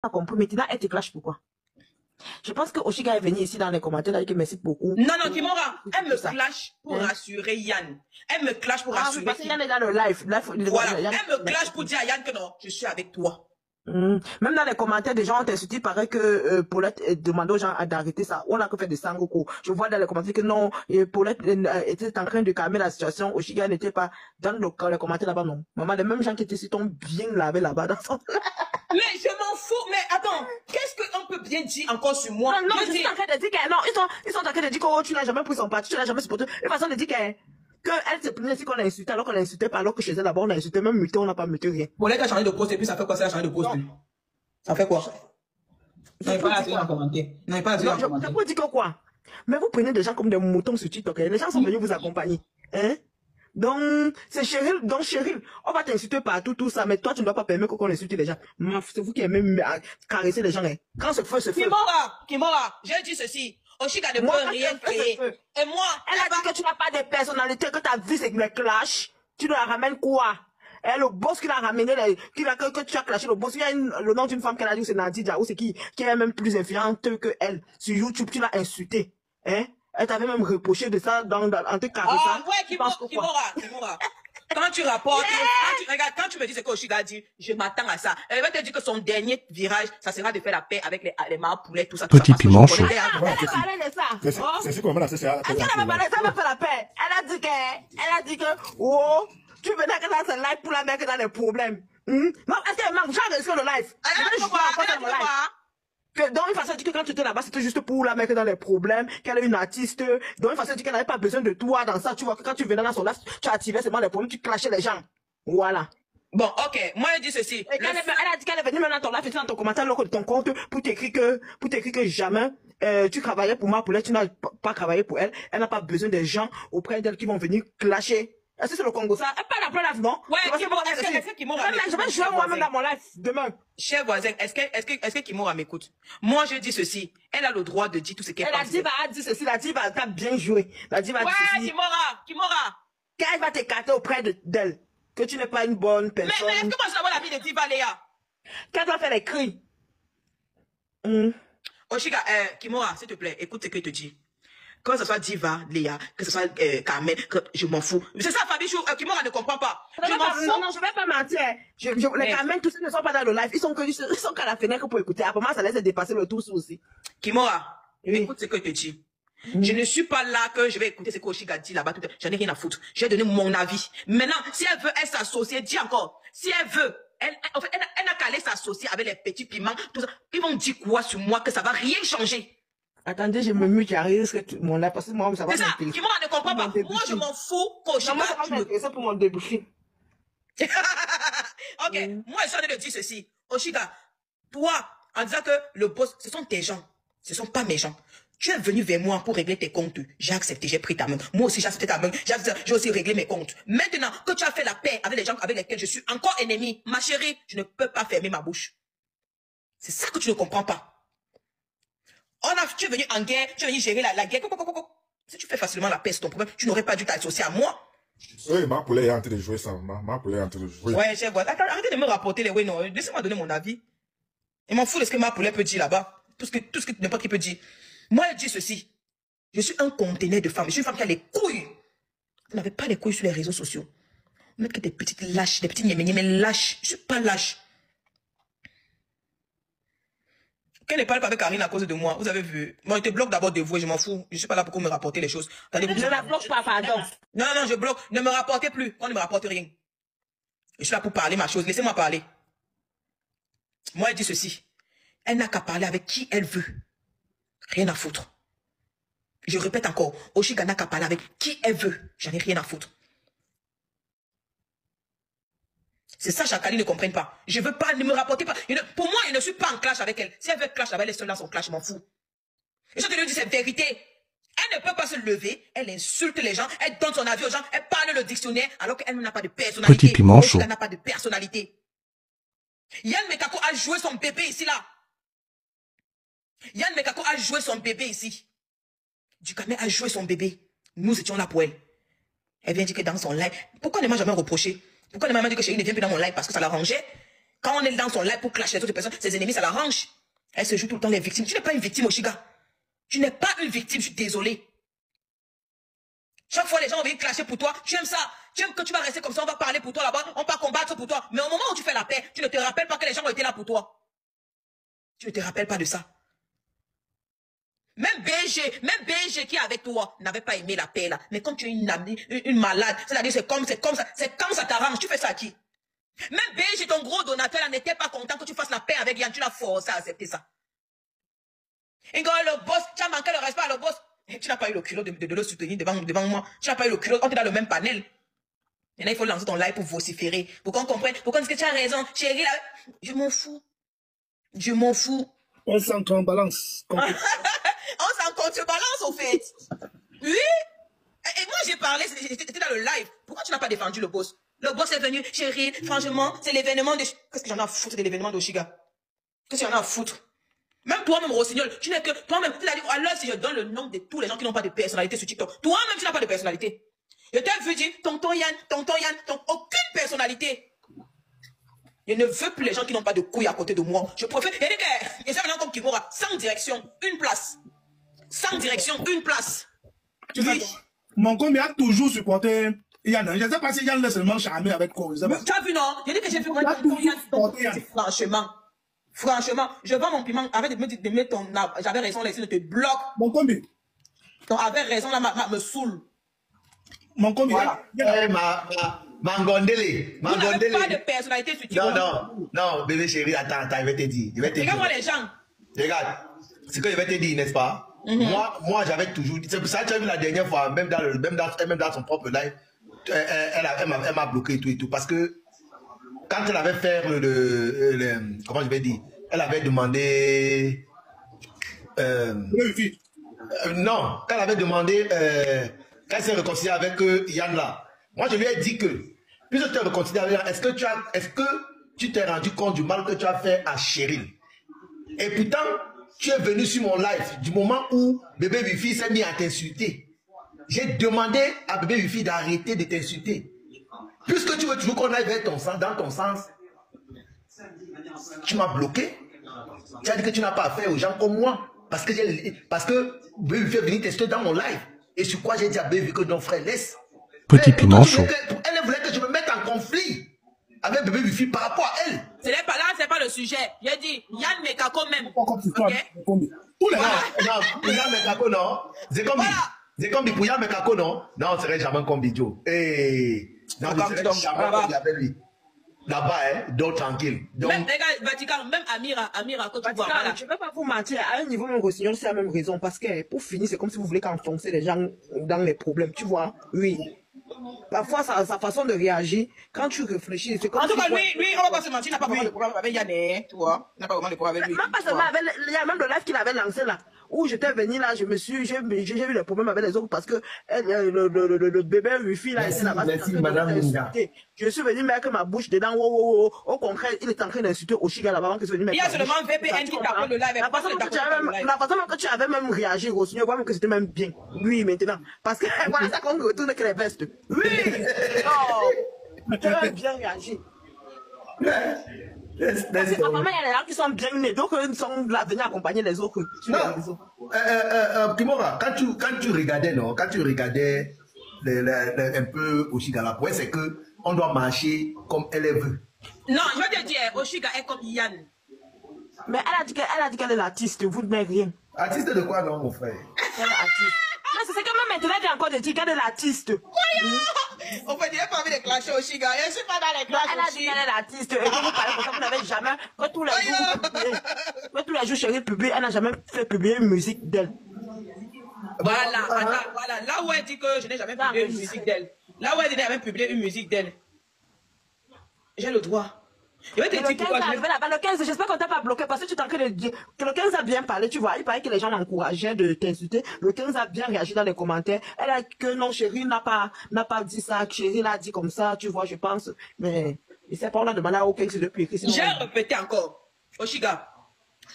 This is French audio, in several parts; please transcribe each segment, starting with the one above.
pas compris. Maintenant, elle te clash pourquoi? Je pense que Oshiga est venu ici dans les commentaires, elle a dit que merci beaucoup. Non, non, Kimora, elle me clash pour rassurer Yann. Elle me clash pour rassurer. Parce que Yann est dans le live. Voilà, elle me clash pour dire à Yann que non, je suis avec toi. Même dans les commentaires, des gens ont insulté, il paraît que Paulette demandait aux gens d'arrêter ça. On a que fait des sangoko. Je vois dans les commentaires que non, Paulette était en train de calmer la situation. Oshiga n'était pas dans les commentaires là-bas, non. Maman, les mêmes gens qui étaient ici t'ont bien lavé là-bas dans son... Mais je m'en fous, mais attends, qu'est-ce qu'on peut bien dire encore sur moi? Non, je suis en train de dire que non, ils sont en train de dire que oh, tu n'as jamais pris son parti, tu n'as jamais supporté. Une façon de dire qu'elle se plaignait ici qu'on a insulté, alors qu'on a insulté pas, alors que chez elle là-bas on a insulté, même muté, on n'a pas muté rien. Bon, les gars, changer de poste, et puis ça fait quoi ça, changer de poste? Ça fait quoi? N'avez pas la suite en commenter. N'avez pas la suite en commenter. Je peux dire que quoi? Mais vous prenez des gens comme des moutons sur TikTok, les gens sont venus vous accompagner. Hein? Donc, c'est Cheryl, on va t'insulter partout, tout ça, mais toi, tu ne dois pas permettre qu'on insulte les gens. C'est vous qui aimez caresser les gens, hein. Quand ce feu se fait. Kimora, j'ai dit ceci. Oshiga ne peut rien créer. Et moi, elle a dit que tu n'as pas de personnalité, que ta vie c'est les clashs. Tu la ramènes quoi? Et le boss qui l'a ramené, que tu as clashé le boss, il y a le nom d'une femme qu'elle a dit, c'est Nadija, ou c'est qui est même plus influente que elle. Sur YouTube, tu l'as insultée. Hein? Elle t'avait même reproché de ça en te caressant. Ah ouais, Kimora. Quand tu rapportes, quand tu me dis ce que Oshiga a dit, je m'attends à ça. Elle va te dire que son dernier virage, ça sera de faire la paix avec les marques poulets, tout ça. Petit piment chaud. Elle a parlé de ça. C'est ce qu'on va la cesser. Elle a parlé de ça, elle va faire la paix. Elle a dit que, oh, tu venais que dans ce live pour la mettre dans les problèmes. Non, est-ce qu'elle manque? J'ai regardé sur le live. Donc, une façon de dire que quand tu étais là-bas, c'était juste pour la mettre dans les problèmes, qu'elle est une artiste. Donc, une façon de dire qu'elle n'avait pas besoin de toi dans ça. Tu vois que quand tu venais dans son live, tu activais seulement les problèmes, tu clashais les gens. Voilà. Bon, ok. Moi, elle dit ceci. Et elle a dit qu'elle est venue maintenant dans ton live, et dans ton commentaire, de ton compte, pour t'écrire que jamais, tu travaillais pour moi, pour elle, tu n'as pas travaillé pour elle. Elle n'a pas besoin des gens auprès d'elle qui vont venir clasher. Est-ce que c'est le Congo ça? Elle parle après live, non? Ouais, est-ce que Kimora m'écoute? Je vais jouer moi-même dans mon live demain. Cher voisin, est-ce que Kimora m'écoute? Moi, je dis ceci. Elle a le droit de dire tout ce qu'elle pense. La diva a dit ceci, la diva t'a bien joué. La diva a dit ceci. Ouais, Kimora. Qu'elle va t'écarter auprès d'elle. Que tu n'es pas une bonne personne. Mais est-ce que moi je savoir la vie de diva, Léa? Qu'elle doit faire les cris. Oshiga, Kimora, s'il te plaît, écoute ce que je te dis. Que ce soit Diva, Léa, que ce soit Carmen, je m'en fous. C'est ça, Fabichou, Kimora ne comprend pas. Je m'en fous. Non, je vais pas mentir. Les Carmen, tous ceux ne sont pas dans le live. Ils sont qu'à la fenêtre pour écouter. Après moi, ça laisse dépasser le tout aussi. Kimora, écoute ce que je te dis. Je ne suis pas là que je vais écouter ce que Oshiga dit là-bas. J'en ai rien à foutre. Je vais donner mon avis. Maintenant, si elle veut, elle s'associer. Dis encore. Si elle veut, elle n'a qu'à aller s'associer avec les petits piments. Tout ça. Ils vont dire quoi sur moi que ça va rien changer. Attendez, je me mute, j'arrive mon live parce que moi, ça va. C'est ça. Kimora ne comprend pas. Moi, je m'en fous qu'Oshiga. Moi, ça va m'intéresser pour mon débouché. Ok. Moi, je suis en train de dire ceci. Oshiga, toi, en disant que le boss, ce sont tes gens. Ce ne sont pas mes gens. Tu es venu vers moi pour régler tes comptes. J'ai accepté, j'ai pris ta main. Moi aussi, j'ai accepté ta main. J'ai aussi réglé mes comptes. Maintenant que tu as fait la paix avec les gens avec lesquels je suis encore ennemi, ma chérie, je ne peux pas fermer ma bouche. C'est ça que tu ne comprends pas. Tu es venu en guerre, tu es venu gérer la guerre. Si tu fais facilement la paix, c'est ton problème. Tu n'aurais pas dû t'associer à moi. Oui, ma poulet est en train de jouer ça. Ma poulet est en train de jouer. Ouais, je vois. Attends, arrêtez de me rapporter les oui, non. Laissez-moi donner mon avis. Je m'en fous de ce que ma poulet peut dire là-bas. Tout ce que n'importe qui peut dire. Moi, je dis ceci. Je suis un conteneur de femmes. Je suis une femme qui a les couilles. Vous n'avez pas les couilles sur les réseaux sociaux. Vous n'êtes que des petites lâches, des petits mais lâches. Je ne suis pas lâche. Qu'elle ne parle pas avec Karine à cause de moi. Vous avez vu. Moi, je te bloque d'abord de vous et je m'en fous. Je ne suis pas là pour me rapporter les choses. Je ne la bloque pas, pardon. Non, je bloque. Ne me rapportez plus. On ne me rapporte rien. Je suis là pour parler ma chose. Laissez-moi parler. Moi, elle dit ceci. Elle n'a qu'à parler avec qui elle veut. Rien à foutre. Je répète encore. Oshiga n'a qu'à parler avec qui elle veut. J'en ai rien à foutre. C'est ça, Chakali ne comprenne pas. Je veux pas, ne me rapporter pas. Pour moi, je ne suis pas en clash avec elle. Si elle veut clash avec elle, seule dans son clash, je m'en fous. Et je te le dis, c'est vérité. Elle ne peut pas se lever. Elle insulte les gens. Elle donne son avis aux gens. Elle parle le dictionnaire alors qu'elle n'a pas de personnalité. Petit piment chaud. Oshiga n'a pas de personnalité. Yann Mekako a joué son bébé ici, là. Yann Mekako a joué son bébé ici. Dukame a joué son bébé. Nous étions là pour elle. Elle vient dire que dans son live. Pourquoi ne m'a jamais reproché? Pourquoi ne m'a jamais dit que Chérie ne vient plus dans mon live parce que ça l'arrangeait? Quand on est dans son live pour clasher les autres personnes, ses ennemis, ça l'arrange. Elle se joue tout le temps les victimes. Tu n'es pas une victime, Oshiga. Tu n'es pas une victime, je suis désolé. Chaque fois, les gens viennent clasher pour toi. Tu aimes ça. Tu aimes que tu vas rester comme ça, on va parler pour toi là-bas, on va combattre pour toi. Mais au moment où tu fais la paix, tu ne te rappelles pas que les gens ont été là pour toi. Tu ne te rappelles pas de ça. Même BG qui est avec toi n'avait pas aimé la paix là. Mais comme tu es une amie, une malade, c'est-à-dire c'est comme ça t'arrange, tu fais ça à qui? Même BG, ton gros donateur n'était pas content que tu fasses la paix avec Yann, tu l'as forcé à accepter ça. Et quand le boss, tu as manqué le respect à le boss, tu n'as pas eu le culot de le soutenir devant moi. Tu n'as pas eu le culot, on est dans le même panel. Et là, il faut lancer ton live pour vociférer, pour qu'on comprenne, pour qu'on dise que tu as raison. Chérie, là, je m'en fous. Je m'en fous. On s'en contrebalance. On s'en contrebalance, au fait. Oui. Et moi, j'ai parlé, j'étais dans le live. Pourquoi tu n'as pas défendu le boss? Le boss est venu, chérie, franchement, c'est l'événement de... Qu'est-ce que j'en ai à foutre de l'événement d'Oshiga? Qu'est-ce que j'en ai à foutre? Même toi-même, Rossignol, tu n'es que... Toi-même, tu l'as dit, alors si je donne le nom de tous les gens qui n'ont pas de personnalité sur TikTok, toi-même, tu n'as pas de personnalité. Je t'ai vu dire, tonton Yann, aucune personnalité. Je ne veux plus les gens qui n'ont pas de couilles à côté de moi. Je préfère... Et ça, maintenant, comme Kimora, sans direction, une place. Sans direction, une place. Tu sais, mon combi a toujours supporté Yann. Je ne sais pas si Yann est seulement charmé avec quoi. Tu as vu, non? Je dis que j'ai vu tonton Yann. Franchement, je vends mon piment. Arrête de me mettre ton... J'avais raison, là, ici, de te bloque. Mon combi. Donc, avec raison, là, me saoule. Mon combi. Voilà. Mangondele. Vous n'avez pas de personnalité sur TikTok. Non, bébé chéri, attends, je vais te dire. Regarde-moi les gens. Regarde, ce que je vais te dire, n'est-ce pas? Moi, j'avais toujours dit, c'est pour ça que tu as vu la dernière fois, même dans son propre live, elle m'a bloqué et tout, parce que quand elle avait fait comment je vais dire, elle avait demandé, non, quand elle avait demandé, quand elle s'est réconciliée avec Yann là, moi je lui ai dit que, puisque tu t'es réconcilié avec Yann, est-ce que tu t'es rendu compte du mal que tu as fait à Cheryl? Et pourtant, tu es venu sur mon live du moment où bébé Wifi s'est mis à t'insulter. J'ai demandé à bébé Wifi d'arrêter de t'insulter. Puisque tu veux toujours qu'on aille vers ton sens, dans ton sens, tu m'as bloqué. Tu as dit que tu n'as pas affaire aux gens comme moi. Parce que bébé Wifi est venu t'insulter dans mon live. Et sur quoi j'ai dit à bébé Wifi que non frère, laisse. Petit piment chaud. Elle voulait que je me mette en conflit avec bébé Wifi par rapport à elle. Ce n'est pas là, c'est pas le sujet. J'ai dit Yann Mekako même. Ok. Tous les non, pour Yann Mekako, non. C'est comme pour Yann Mekako, non. Non, on serait jamais comme Bidjo. Non, on serait jamais comme avec lui. Là-bas, hein, donc tranquille. Donc... Même, regarde, Vatican, même Amira, quand tu vois là. Je ne vais pas vous mentir, à un niveau, mon Rossignol, c'est la même raison. Parce que pour finir, c'est comme si vous voulez qu'enfoncer les gens dans les problèmes. Tu vois? Oui. Parfois, sa façon de réagir, quand tu réfléchis, c'est comme... En tout cas, lui, on va pas se mentir, il n'a pas vraiment de problème avec Yanné, tu vois. Il n'a pas vraiment de problème avec lui. Même pas seulement avec... Il y a même le live qu'il avait lancé là, où j'étais venu là, j'ai eu des problèmes avec les autres parce que le bébé Wifi là, était là-bas. Merci, madame Linda. Je suis venu mettre ma bouche dedans, au concret, il est en train d'insulter Oshiga là-bas avant que je venu mettre. Il y a seulement VPN qui t'appelle le live. La façon que tu avais même réagi, Rossignol, moi même que c'était même bien. Oui, maintenant. Parce que voilà, ça qu'on retourne que les vestes. Oui! Oh! Tu as bien réagi. Parce que apparemment, il y a des gens qui sont bien nés, donc ils sont là venus accompagner les autres. Non, Kimora, quand tu regardais, non, quand tu regardais un peu Oshiga, la pointe, c'est que on doit marcher comme elle veut. Non, je vais te dire, Oshiga est comme Yann. Mais elle a dit qu'elle est l'artiste, vous n'êtes rien. Artiste de quoi, non, mon frère? Elle est artiste. Mais c'est que même maintenant, elle vient encore de dire qu'elle est l'artiste. On peut dire pas envie de clasher Oshiga. Je suis pas dans les clashes. Elle a dit qu'elle est l'artiste. Et que vous parlez comme ça, vous n'avez jamais. Quand tous les jours, chérie publie, elle n'a jamais fait publier une musique d'elle. Voilà, attends, voilà. Là où elle dit que je n'ai jamais publié une musique d'elle. Là où elle dit que j'ai jamais publié une musique d'elle. J'ai le droit. Je vais te dire pourquoi. Le 15, j'espère qu'on t'a pas bloqué parce que tu t'en train de dire que le 15 a bien parlé, tu vois. Il paraît que les gens l'encourageaient de t'insulter. Le 15 a bien réagi dans les commentaires. Elle a dit que non, chérie n'a pas dit ça. Chérie l'a dit comme ça, tu vois, je pense. Mais il sait pas, on a demandé à aucun depuis écrit. J'ai répété encore. Oshiga,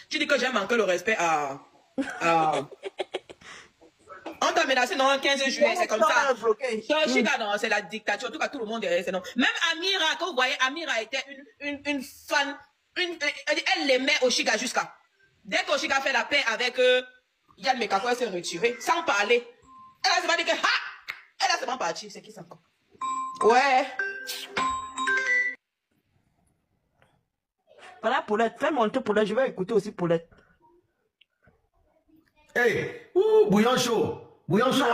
tu dis que j'ai manqué le respect à On t'a menacé, non, 15 juillet, c'est comme ça. Bloqué. Chica, non, c'est la dictature. En tout cas, tout le monde est resté, non. Même Amira, quand vous voyez, Amira était une fan, elle l'aimait Oshiga jusqu'à. Dès qu'Oshiga fait la paix avec Yann Mekako, elle s'est retirée, sans parler. Elle a seulement dit que, elle a seulement parti. C'est qui ça encore? Ouais. Voilà, Paulette, fais monter Paulette, je vais écouter aussi Paulette. Hey, bouillon chaud. Bouillon chaud.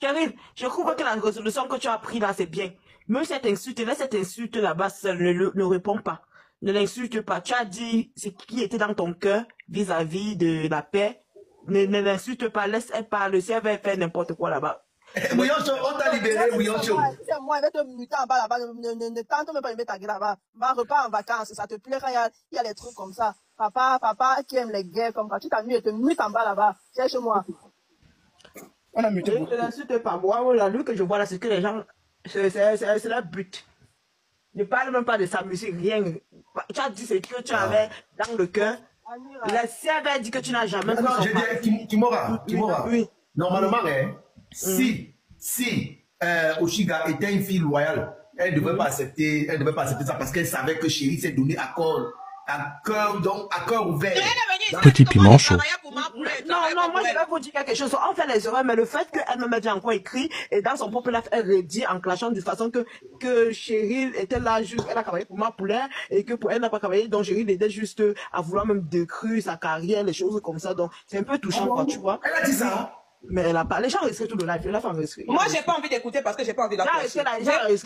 Chérie, je trouve que la résolution que tu as prise là, c'est bien. Même cette insulte, laisse cette insulte là-bas, ne réponds pas. Ne l'insulte pas. Tu as dit ce qui était dans ton cœur vis-à-vis de la paix. Ne l'insulte pas, laisse elle parler. Si elle veut faire n'importe quoi là-bas. Bouillon chaud, on t'a libéré, bouillon chaud. C'est moi, je vais te muter en bas là-bas. Ne tente même pas de mettre ta gueule là-bas. Va, repars en vacances. Ça te plaît quand il y a des trucs comme ça. Papa qui aime les guerres comme ça. Tu t'ennuies et te mutes en bas là-bas. Cherche-moi. On a muté. Ne l'insulte pas. Moi, la lutte que je vois là, c'est que les gens, c'est leur but. Ne parle même pas de sa musique, rien. Tu as dit ce que tu avais dans le cœur. La si elle avait dit que tu n'as jamais Non, je dis, Kimora. Oui. Normalement, si Oshiga était une fille loyale, elle ne devrait pas accepter ça parce qu'elle savait que Chérie s'est donné à cœur ouvert. Petit piment chaud. Non, moi je vais vous dire quelque chose. On fait les erreurs, mais le fait qu'elle me mette encore écrit et dans son propre live, elle redit en clashant de façon que Chérie était là juste, elle a travaillé pour ma poulet et que pour elle n'a pas travaillé, donc Chérie était juste à vouloir même détruire sa carrière, les choses comme ça. Donc c'est un peu touchant, quoi, tu vois. Elle a dit ça. Mais elle a pas, les gens risquent tout le live, la femme risque. Moi, j'ai pas envie d'écouter parce que j'ai pas envie de la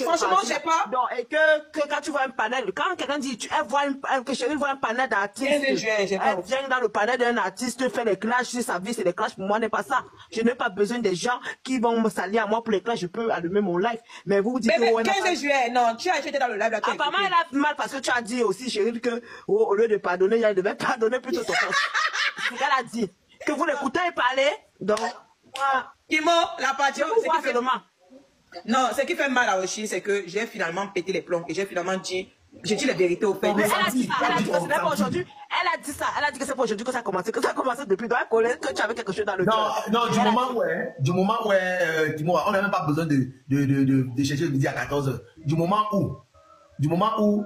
Franchement, j'ai pas. Donc, et que quand tu vois un panel, quand quelqu'un dit, que Chérie voit un panel d'artistes, elle vient dans le panel d'un artiste, fait les clashs, si sa vie c'est des clashs, pour moi, n'est pas ça. Je n'ai pas besoin des gens qui vont me salir à moi pour les clashs, je peux allumer mon live. Mais vous dites mais 15 juillet, non, tu as été dans le live là. Apparemment, elle a mal parce que tu as dit aussi, Chérie, que au lieu de pardonner, elle devait pardonner plutôt ton frère. C'est ce qu'elle a dit. Que vous l'écoutez parler, donc, Kimo, la partie non, ce qui fait mal à Oshi, c'est que j'ai finalement pété les plombs et j'ai finalement dit, j'ai dit la vérité au fait. Elle a dit ça, elle a dit que c'est pas aujourd'hui que ça a commencé, depuis. Donc, elle connaît que tu avais quelque chose dans le cœur. Non, du moment où, Kimo, on n'a même pas besoin de chercher le midi à 14h. Du moment où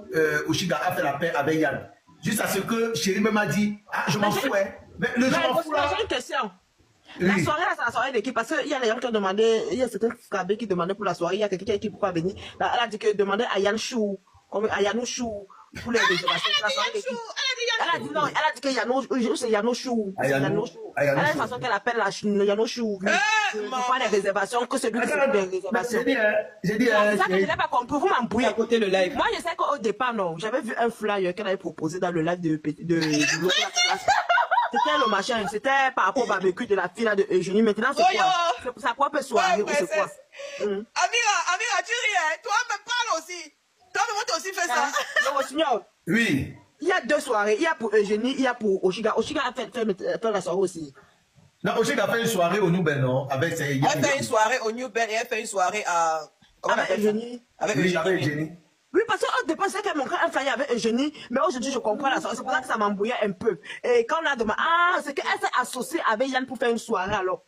Oshiga a fait la paix avec Yann, juste à ce que Chérie même a dit, je m'en fous, mais le je m'en fous là. J'ai une question. La soirée, là, c'est la soirée d'équipe, parce qu'il y a les gens qui ont demandé, il y a certains cabés qui demandaient pour la soirée, il y a quelqu'un qui pourra venir. Là, elle a dit que demandait à Yann Chou, comme à Yannou Chou, pour les réservations, la soirée d'équipe. Elle a dit non, elle a dit que Yannou Chou. Elle a une façon qu'elle appelle la Yannou Chou. Pour faire les réservations, que celui qui fait des réservations. J'ai dit, c'est ça que je n'ai pas compris, vous m'embrouillez. À côté le live. Moi, je sais qu'au départ, non, j'avais vu un flyer qu'elle avait proposé dans le live de c'était le machin, c'était par rapport au barbecue de la fille là de Eugénie. Maintenant, c'est quoi? C'est pour sa propre soirée ou c'est quoi? Amira, tu ris, toi me parles aussi. Toi, tu aussi fait ça. Non, signor. Oui. Il y a deux soirées. Il y a pour Eugénie, il y a pour Oshiga. Oshiga a fait la soirée aussi. Non, Oshiga a fait une soirée au New Ben, non? Avec ses... Elle fait une soirée au New Ben et elle fait une soirée à... Comment on appelle Eugénie? Avec Eugénie. Oui, parce qu'au départ, c'est qu'elle montrait un flyer avec Eugénie, mais aujourd'hui, je comprends la soirée. C'est pour ça que ça m'embrouillait un peu. Et quand on a demandé, c'est qu'elle s'est associée avec Yann pour faire une soirée, alors.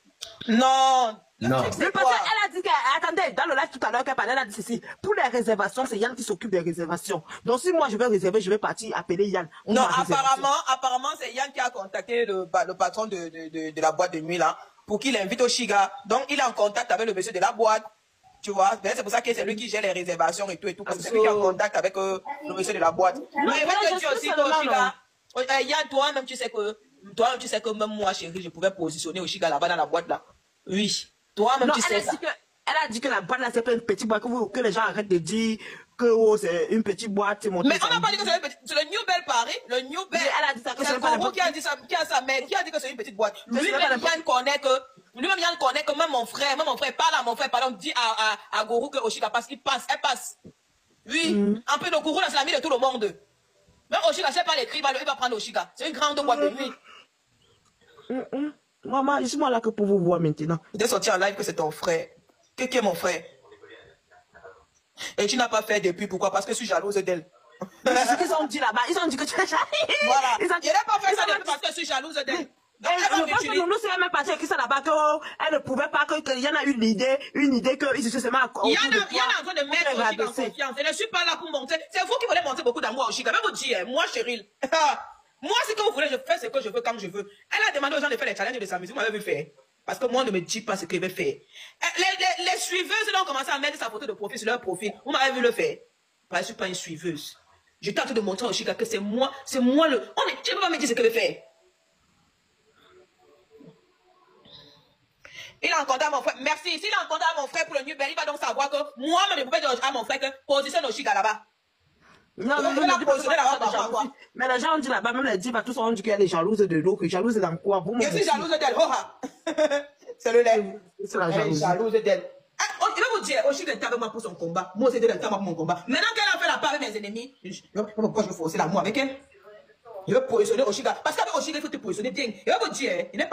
Non. Oui, parce qu'elle a dit attendez, dans le live tout à l'heure, elle a dit ceci. Pour les réservations, c'est Yann qui s'occupe des réservations. Donc, si moi, je vais réserver, je vais partir appeler Yann. Non, apparemment, c'est Yann qui a contacté le patron de la boîte de nuit, là, pour qu'il invite Oshiga. Donc, il est en contact avec le monsieur de la boîte. Tu vois, c'est pour ça que c'est lui qui gère les réservations et tout, parce que c'est lui qui est en contact avec le monsieur de la boîte. Mais je vais te dire aussi que Oshiga, Yann, toi-même, tu sais que même moi, chérie, je pouvais positionner Oshiga là-bas dans la boîte là. Oui. Toi-même, tu sais ça. Elle a dit que la boîte là, c'est pas une petite boîte, que les gens arrêtent de dire que c'est une petite boîte. Mais on n'a pas dit que c'est une petite. C'est le New Bell Paris. Le New Bell. Elle a dit ça que c'est Goro qui a dit ça, qui a dit que c'est une petite boîte. Lui-même, Yann connaît que même mon frère parle à mon frère, pardon, dit à Goro que Oshiga passe, elle passe. Oui. Un peu de Goro, là, c'est l'ami de tout le monde. Même Oshiga, c'est pas l'écrit, il va prendre Oshiga. C'est une grande boîte de nuit. Maman, je suis là que pour vous voir maintenant. Tu es sorti en live que c'est ton frère. Qui est mon frère? Et tu n'as pas fait depuis, pourquoi? Parce que je suis jalouse d'elle. C'est ce qu'ils ont dit là-bas. Ils ont dit que tu es jalouse. Voilà. Il n'a pas fait ça depuis parce que je suis jalouse d'elle. Je pense que nous sommes même partis écrire ça là-bas qu'elle ne pouvait pas, qu'il y en a une idée qu'ils se seulement il y en a en train de mettre Oshiga en confiance. Je ne suis pas là pour monter. C'est vous qui voulez monter beaucoup d'amour à Oshiga. Je vais vous dire, moi, Cheryl, moi, ce que vous voulez, je fais ce que je veux quand je veux. Elle a demandé aux gens de faire les challenges de sa musique. Vous m'avez vu faire. Parce que moi, on ne me dit pas ce qu'elle veut faire. Les suiveuses, là, ont commencé à mettre sa photo de profil sur leur profil. Vous m'avez vu le faire. Je ne suis pas une suiveuse. Je tente de montrer à Oshiga que c'est moi le... Tu ne peux pas me dire ce qu'elle veut faire. Il a entendu à mon frère. Merci. S'il a entendu à mon frère pour le New Bell, il va donc savoir que moi, je pouvais dire à mon frère que positionne Oshiga là-bas. Non, mais les gens ont dit là-bas, même les divas, tous ont dit qu'elle est jalouse de l'eau, que jalouse dans quoi? Je suis jalouse d'elle. C'est le lait. C'est la jalousie. Jalouse d'elle. Il va vous dire, Oshiga était avec moi pour son combat. Moi, c'était le temps pour mon combat. Maintenant qu'elle a fait la part avec mes ennemis, pourquoi je veux forcer l'amour avec elle? Je veux positionner Oshiga. Parce qu'avec Oshiga, il faut te positionner bien. Il va vous dire, il n'est pas